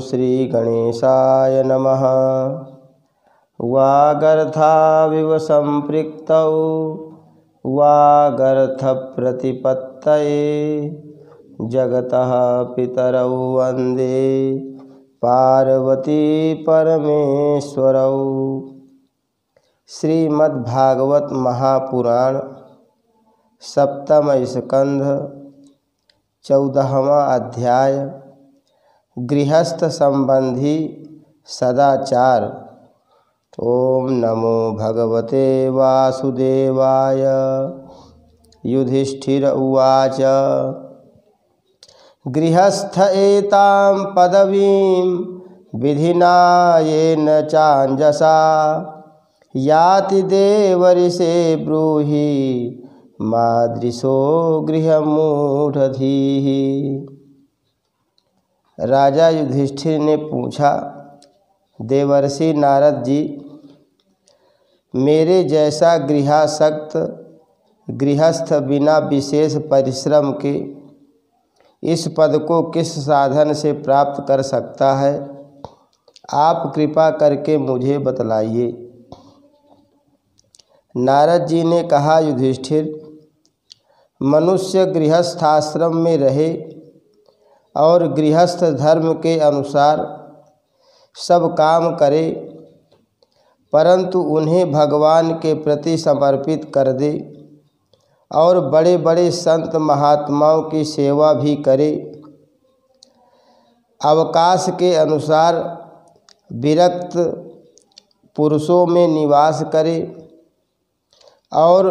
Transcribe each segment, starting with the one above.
श्री गणेशाय नमः। वागर्थाविव संपृक्तौ वागर्थप्रतिपत्तये जगतः पितरौ वन्दे पार्वती परमेश्वरौ। श्रीमद्भागवत महापुराण सप्तम स्कंध 14वां अध्याय गृहस्थ संबंधी सदाचार। ओम नमो भगवते वासुदेवाय। युधिष्ठिर उवाच गृहस्थ एतां पदवीं विधिना येन चाञ्जसा याति देवऋषे ब्रूहि मादृशो गृहमूढ़धीः। राजा युधिष्ठिर ने पूछा, देवर्षि नारद जी, मेरे जैसा गृहासक्त गृहस्थ बिना विशेष परिश्रम के इस पद को किस साधन से प्राप्त कर सकता है? आप कृपा करके मुझे बतलाइए। नारद जी ने कहा, युधिष्ठिर, मनुष्य गृहस्थाश्रम में रहे और गृहस्थ धर्म के अनुसार सब काम करे, परंतु उन्हें भगवान के प्रति समर्पित कर दे और बड़े बड़े संत महात्माओं की सेवा भी करे। अवकाश के अनुसार विरक्त पुरुषों में निवास करे और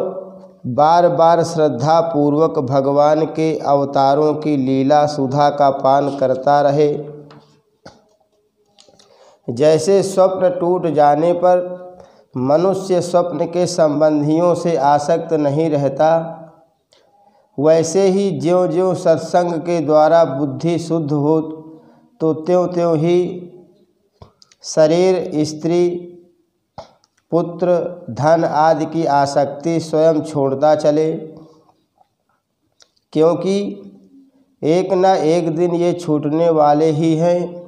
बार बार श्रद्धा पूर्वक भगवान के अवतारों की लीला सुधा का पान करता रहे। जैसे स्वप्न टूट जाने पर मनुष्य स्वप्न के संबंधियों से आसक्त नहीं रहता, वैसे ही ज्यों ज्यों सत्संग के द्वारा बुद्धि शुद्ध हो तो त्यों त्यों ही शरीर, स्त्री, पुत्र, धन आदि की आसक्ति स्वयं छोड़ता चले, क्योंकि एक न एक दिन ये छूटने वाले ही हैं।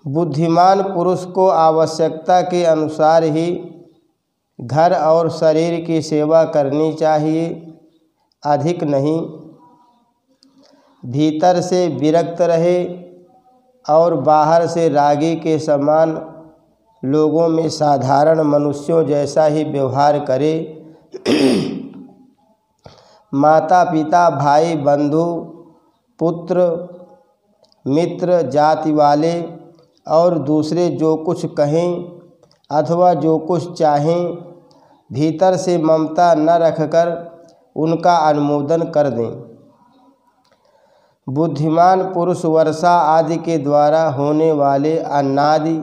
बुद्धिमान पुरुष को आवश्यकता के अनुसार ही घर और शरीर की सेवा करनी चाहिए, अधिक नहीं। भीतर से विरक्त रहे और बाहर से रागी के समान लोगों में साधारण मनुष्यों जैसा ही व्यवहार करे। माता पिता, भाई बंधु, पुत्र मित्र, जाति वाले और दूसरे जो कुछ कहें अथवा जो कुछ चाहें, भीतर से ममता न रखकर उनका अनुमोदन कर दें। बुद्धिमान पुरुष वर्षा आदि के द्वारा होने वाले अन्नादि,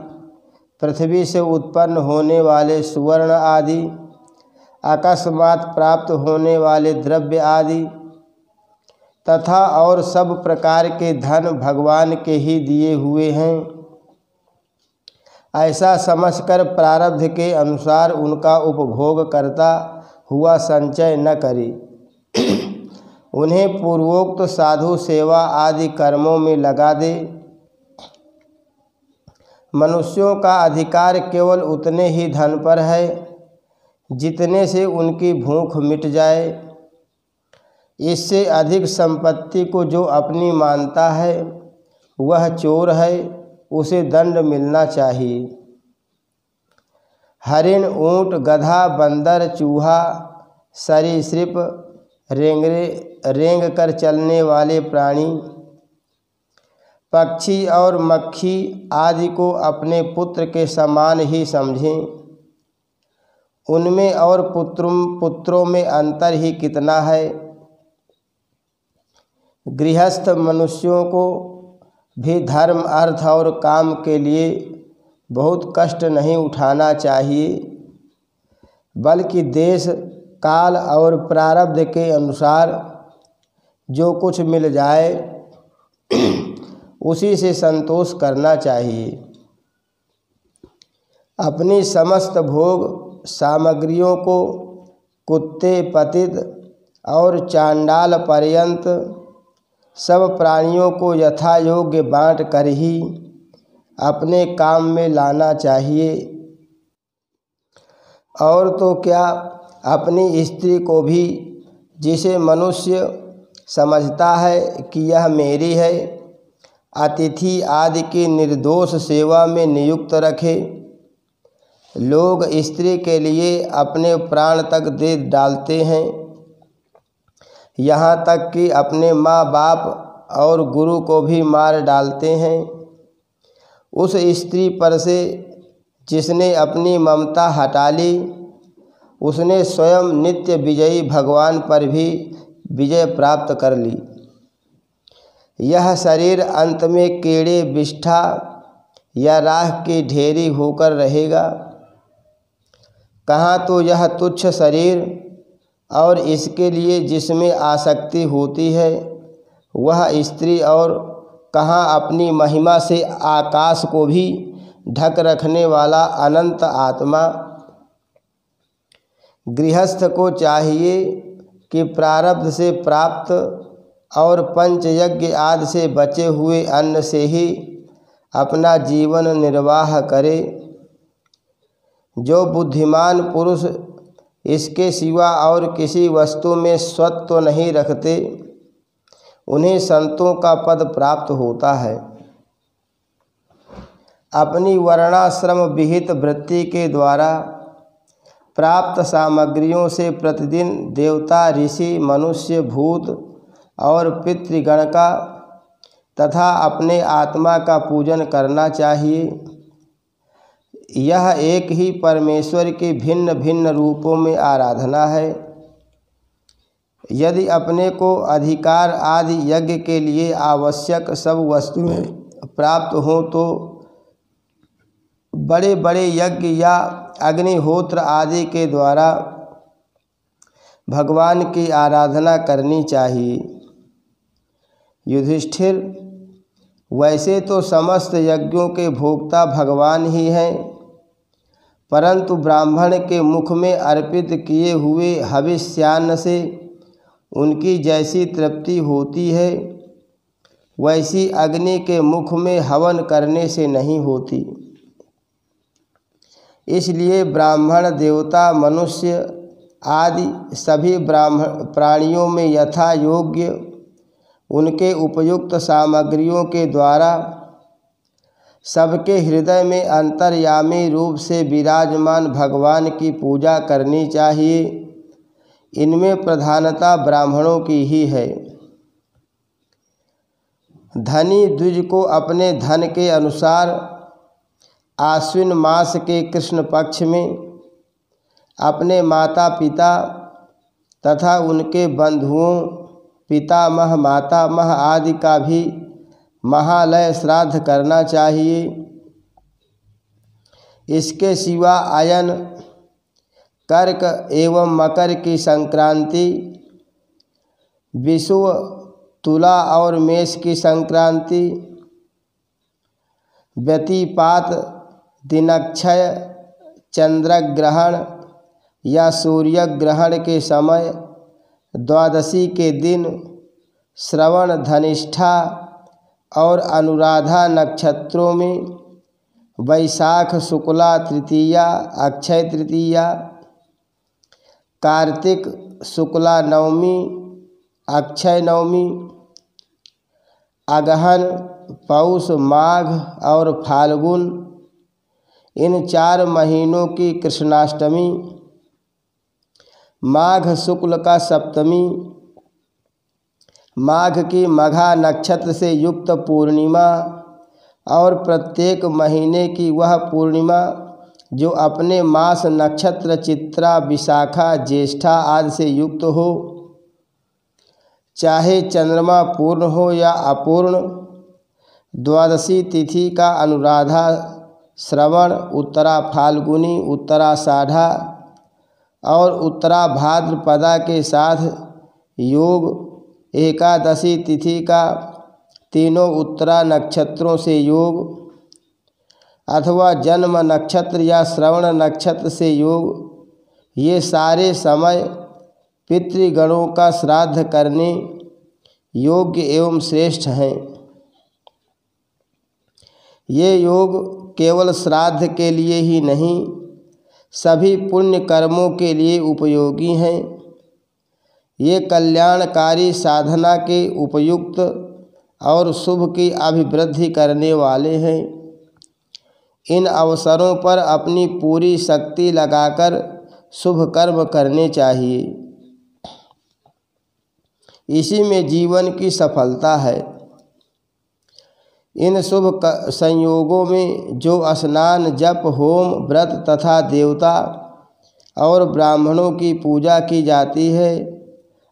पृथ्वी से उत्पन्न होने वाले सुवर्ण आदि, अकस्मात प्राप्त होने वाले द्रव्य आदि तथा और सब प्रकार के धन भगवान के ही दिए हुए हैं, ऐसा समझकर प्रारब्ध के अनुसार उनका उपभोग करता हुआ संचय न करे। उन्हें पूर्वोक्त साधु सेवा आदि कर्मों में लगा दे। मनुष्यों का अधिकार केवल उतने ही धन पर है जितने से उनकी भूख मिट जाए। इससे अधिक संपत्ति को जो अपनी मानता है वह चोर है, उसे दंड मिलना चाहिए। हरिण, ऊंट, गधा, बंदर, चूहा, सरीसृप, रेंग कर चलने वाले प्राणी, पक्षी और मक्खी आदि को अपने पुत्र के समान ही समझें। उनमें और पुत्रों में अंतर ही कितना है। गृहस्थ मनुष्यों को भी धर्म, अर्थ और काम के लिए बहुत कष्ट नहीं उठाना चाहिए, बल्कि देश, काल और प्रारब्ध के अनुसार जो कुछ मिल जाए उसी से संतोष करना चाहिए। अपनी समस्त भोग सामग्रियों को कुत्ते, पतित और चांडाल पर्यंत सब प्राणियों को यथा योग्य बांट कर ही अपने काम में लाना चाहिए। और तो क्या, अपनी स्त्री को भी, जिसे मनुष्य समझता है कि यह मेरी है, अतिथि आदि की निर्दोष सेवा में नियुक्त रखे। लोग स्त्री के लिए अपने प्राण तक दे डालते हैं, यहाँ तक कि अपने माँ बाप और गुरु को भी मार डालते हैं। उस स्त्री पर से जिसने अपनी ममता हटा ली, उसने स्वयं नित्य विजयी भगवान पर भी विजय प्राप्त कर ली। यह शरीर अंत में कीड़े विष्ठा या राख की ढेरी होकर रहेगा। कहाँ तो यह तुच्छ शरीर और इसके लिए जिसमें आसक्ति होती है वह स्त्री, और कहाँ अपनी महिमा से आकाश को भी ढक रखने वाला अनंत आत्मा। गृहस्थ को चाहिए कि प्रारब्ध से प्राप्त और पंचयज्ञ आदि से बचे हुए अन्न से ही अपना जीवन निर्वाह करे। जो बुद्धिमान पुरुष इसके सिवा और किसी वस्तु में स्वत्व नहीं रखते, उन्हें संतों का पद प्राप्त होता है। अपनी वर्णाश्रम विहित वृत्ति के द्वारा प्राप्त सामग्रियों से प्रतिदिन देवता, ऋषि, मनुष्य, भूत और पितृगण का तथा अपने आत्मा का पूजन करना चाहिए। यह एक ही परमेश्वर की भिन्न भिन्न रूपों में आराधना है। यदि अपने को अधिकार आदि यज्ञ के लिए आवश्यक सब वस्तुएं प्राप्त हों तो बड़े बड़े यज्ञ या अग्निहोत्र आदि के द्वारा भगवान की आराधना करनी चाहिए। युधिष्ठिर, वैसे तो समस्त यज्ञों के भोक्ता भगवान ही हैं, परंतु ब्राह्मण के मुख में अर्पित किए हुए हविष्यान्न से उनकी जैसी तृप्ति होती है, वैसी अग्नि के मुख में हवन करने से नहीं होती। इसलिए ब्राह्मण, देवता, मनुष्य आदि सभी प्राणियों में यथा योग्य उनके उपयुक्त सामग्रियों के द्वारा सबके हृदय में अंतर्यामी रूप से विराजमान भगवान की पूजा करनी चाहिए। इनमें प्रधानता ब्राह्मणों की ही है। धनी द्विज को अपने धन के अनुसार आश्विन मास के कृष्ण पक्ष में अपने माता पिता तथा उनके बंधुओं, पितामह, मातामह आदि का भी महालय श्राद्ध करना चाहिए। इसके सिवा अयन, कर्क एवं मकर की संक्रांति, विषुव, तुला और मेष की संक्रांति, व्यतिपात, दिनक्षय, चंद्रग्रहण या सूर्य ग्रहण के समय, द्वादशी के दिन, श्रवण, धनिष्ठा और अनुराधा नक्षत्रों में, वैशाख शुक्ला तृतीया, अक्षय तृतीया, कार्तिक शुक्ला नवमी, अक्षय नवमी, अगहन, पौष, माघ और फाल्गुन, इन 4 महीनों की कृष्णाष्टमी, माघ शुक्ल का सप्तमी, माघ की मघा नक्षत्र से युक्त पूर्णिमा और प्रत्येक महीने की वह पूर्णिमा जो अपने मास नक्षत्र चित्रा, विशाखा, ज्येष्ठा आदि से युक्त हो, चाहे चंद्रमा पूर्ण हो या अपूर्ण। द्वादशी तिथि का अनुराधा, श्रवण, उत्तरा फाल्गुनी, उत्तरा साढ़ा और उत्तरा भाद्रपदा के साथ योग। एकादशी तिथि का तीनों उत्तरा नक्षत्रों से योग अथवा जन्म नक्षत्र या श्रवण नक्षत्र से योग। ये सारे समय पितृगणों का श्राद्ध करने योग्य एवं श्रेष्ठ हैं। ये योग केवल श्राद्ध के लिए ही नहीं, सभी पुण्य कर्मों के लिए उपयोगी हैं। ये कल्याणकारी साधना के उपयुक्त और शुभ की अभिवृद्धि करने वाले हैं। इन अवसरों पर अपनी पूरी शक्ति लगाकर शुभ कर्म करने चाहिए। इसी में जीवन की सफलता है। इन शुभ संयोगों में जो स्नान, जप, होम, व्रत तथा देवता और ब्राह्मणों की पूजा की जाती है,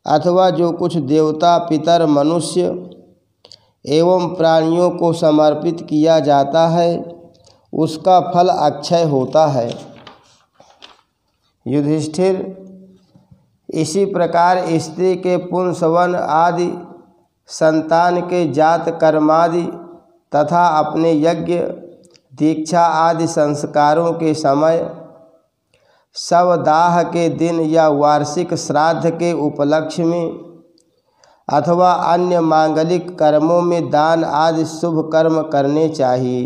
अथवा जो कुछ देवता, पितर, मनुष्य एवं प्राणियों को समर्पित किया जाता है, उसका फल अक्षय होता है। युधिष्ठिर, इसी प्रकार स्त्री के पुंसवन आदि, संतान के जात कर्मादि तथा अपने यज्ञ, दीक्षा आदि संस्कारों के समय, शवदाह के दिन या वार्षिक श्राद्ध के उपलक्ष्य में अथवा अन्य मांगलिक कर्मों में दान आदि शुभ कर्म करने चाहिए।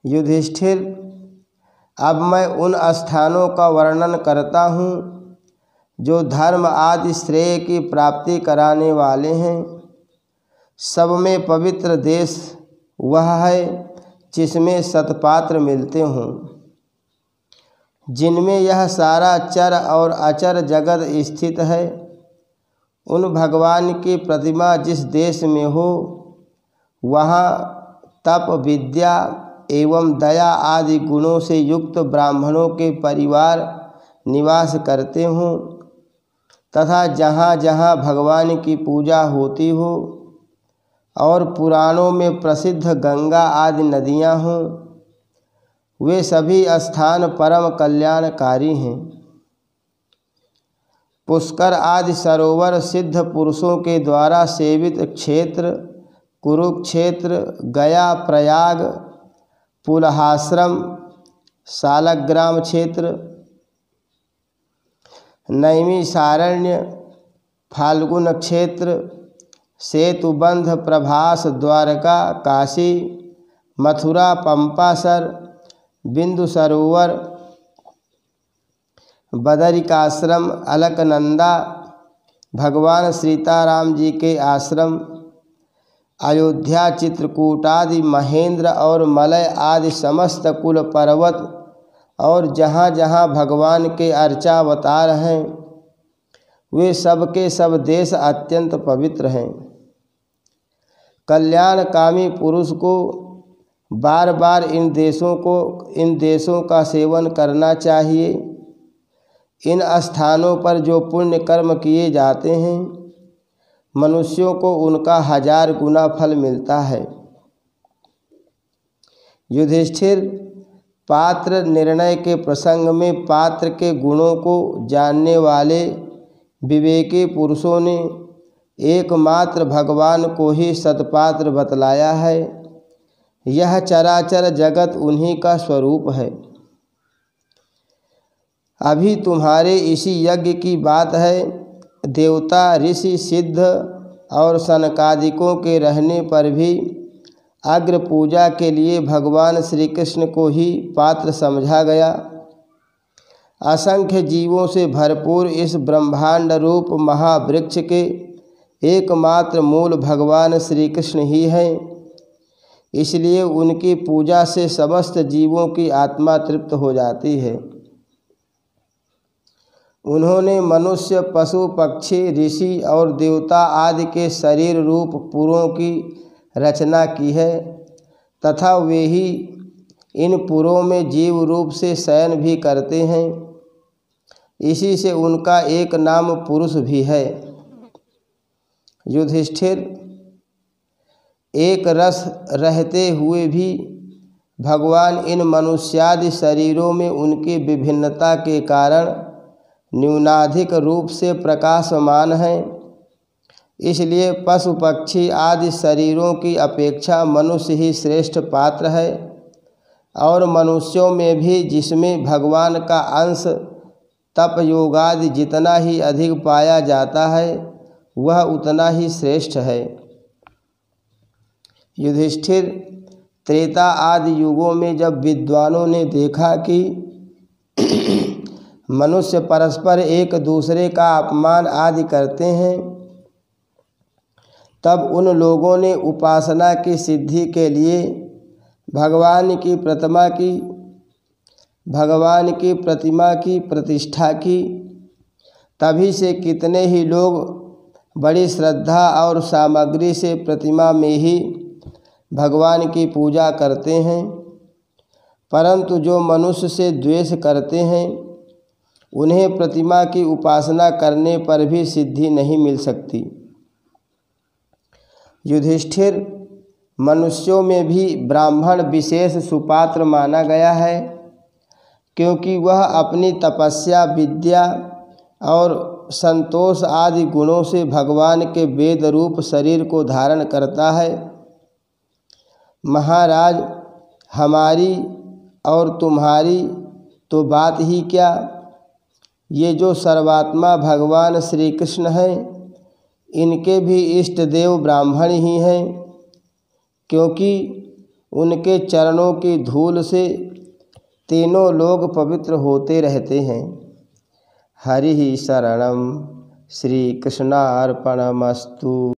युधिष्ठिर, अब मैं उन स्थानों का वर्णन करता हूँ जो धर्म आदि श्रेय की प्राप्ति कराने वाले हैं। सब में पवित्र देश वह है जिसमें सतपात्र मिलते हों, जिनमें यह सारा चर और अचर जगत स्थित है। उन भगवान की प्रतिमा जिस देश में हो, वहाँ तप, विद्या एवं दया आदि गुणों से युक्त ब्राह्मणों के परिवार निवास करते हों, तथा जहाँ जहाँ भगवान की पूजा होती हो और पुराणों में प्रसिद्ध गंगा आदि नदियाँ हों, वे सभी स्थान परम कल्याणकारी हैं। पुष्कर आदि सरोवर सिद्ध पुरुषों के द्वारा सेवित क्षेत्र, कुरुक्षेत्र, गया, प्रयाग, पुलहाश्रम, सालग्राम क्षेत्र, नैमिषारण्य, फाल्गुन क्षेत्र, सेतुबंध, प्रभास, द्वारका, काशी, मथुरा, पंपासर, बिंदु सरोवर, बदरिकाश्रम, अलकनंदा, भगवान सीताराम जी के आश्रम, अयोध्या, चित्रकूट आदि, महेंद्र और मलय आदि समस्त कुल पर्वत और जहाँ जहाँ भगवान के अर्चावतार हैं, वे सब के सब देश अत्यंत पवित्र हैं। कल्याणकामी पुरुष को बार बार इन देशों का सेवन करना चाहिए। इन स्थानों पर जो पुण्य कर्म किए जाते हैं, मनुष्यों को उनका 1000 गुना फल मिलता है। युधिष्ठिर, पात्र निर्णय के प्रसंग में पात्र के गुणों को जानने वाले विवेकी पुरुषों ने एकमात्र भगवान को ही सतपात्र बतलाया है। यह चराचर जगत उन्हीं का स्वरूप है। अभी तुम्हारे इसी यज्ञ की बात है। देवता, ऋषि, सिद्ध और सनकादिकों के रहने पर भी अग्र पूजा के लिए भगवान श्री कृष्ण को ही पात्र समझा गया। असंख्य जीवों से भरपूर इस ब्रह्मांड रूप महावृक्ष के एकमात्र मूल भगवान श्री कृष्ण ही हैं। इसलिए उनकी पूजा से समस्त जीवों की आत्मा तृप्त हो जाती है। उन्होंने मनुष्य, पशु, पक्षी, ऋषि और देवता आदि के शरीर रूप पुरों की रचना की है तथा वे ही इन पुरों में जीव रूप से शयन भी करते हैं। इसी से उनका एक नाम पुरुष भी है। युधिष्ठिर, एक रस रहते हुए भी भगवान इन मनुष्यादि शरीरों में उनकी विभिन्नता के कारण न्यूनाधिक रूप से प्रकाशमान हैं। इसलिए पशु पक्षी आदि शरीरों की अपेक्षा मनुष्य ही श्रेष्ठ पात्र है। और मनुष्यों में भी जिसमें भगवान का अंश तप योगादि जितना ही अधिक पाया जाता है, वह उतना ही श्रेष्ठ है। युधिष्ठिर, त्रेता आदि युगों में जब विद्वानों ने देखा कि मनुष्य परस्पर एक दूसरे का अपमान आदि करते हैं, तब उन लोगों ने उपासना की सिद्धि के लिए भगवान की प्रतिमा की प्रतिष्ठा की। तभी से कितने ही लोग बड़ी श्रद्धा और सामग्री से प्रतिमा में ही भगवान की पूजा करते हैं, परंतु जो मनुष्य से द्वेष करते हैं उन्हें प्रतिमा की उपासना करने पर भी सिद्धि नहीं मिल सकती। युधिष्ठिर, मनुष्यों में भी ब्राह्मण विशेष सुपात्र माना गया है, क्योंकि वह अपनी तपस्या, विद्या और संतोष आदि गुणों से भगवान के वेद रूप शरीर को धारण करता है। महाराज, हमारी और तुम्हारी तो बात ही क्या, ये जो सर्वात्मा भगवान श्री कृष्ण हैं, इनके भी इष्ट देव ब्राह्मण ही हैं, क्योंकि उनके चरणों की धूल से तीनों लोग पवित्र होते रहते हैं। हरि शरणम। श्री कृष्णार्पणमस्तु।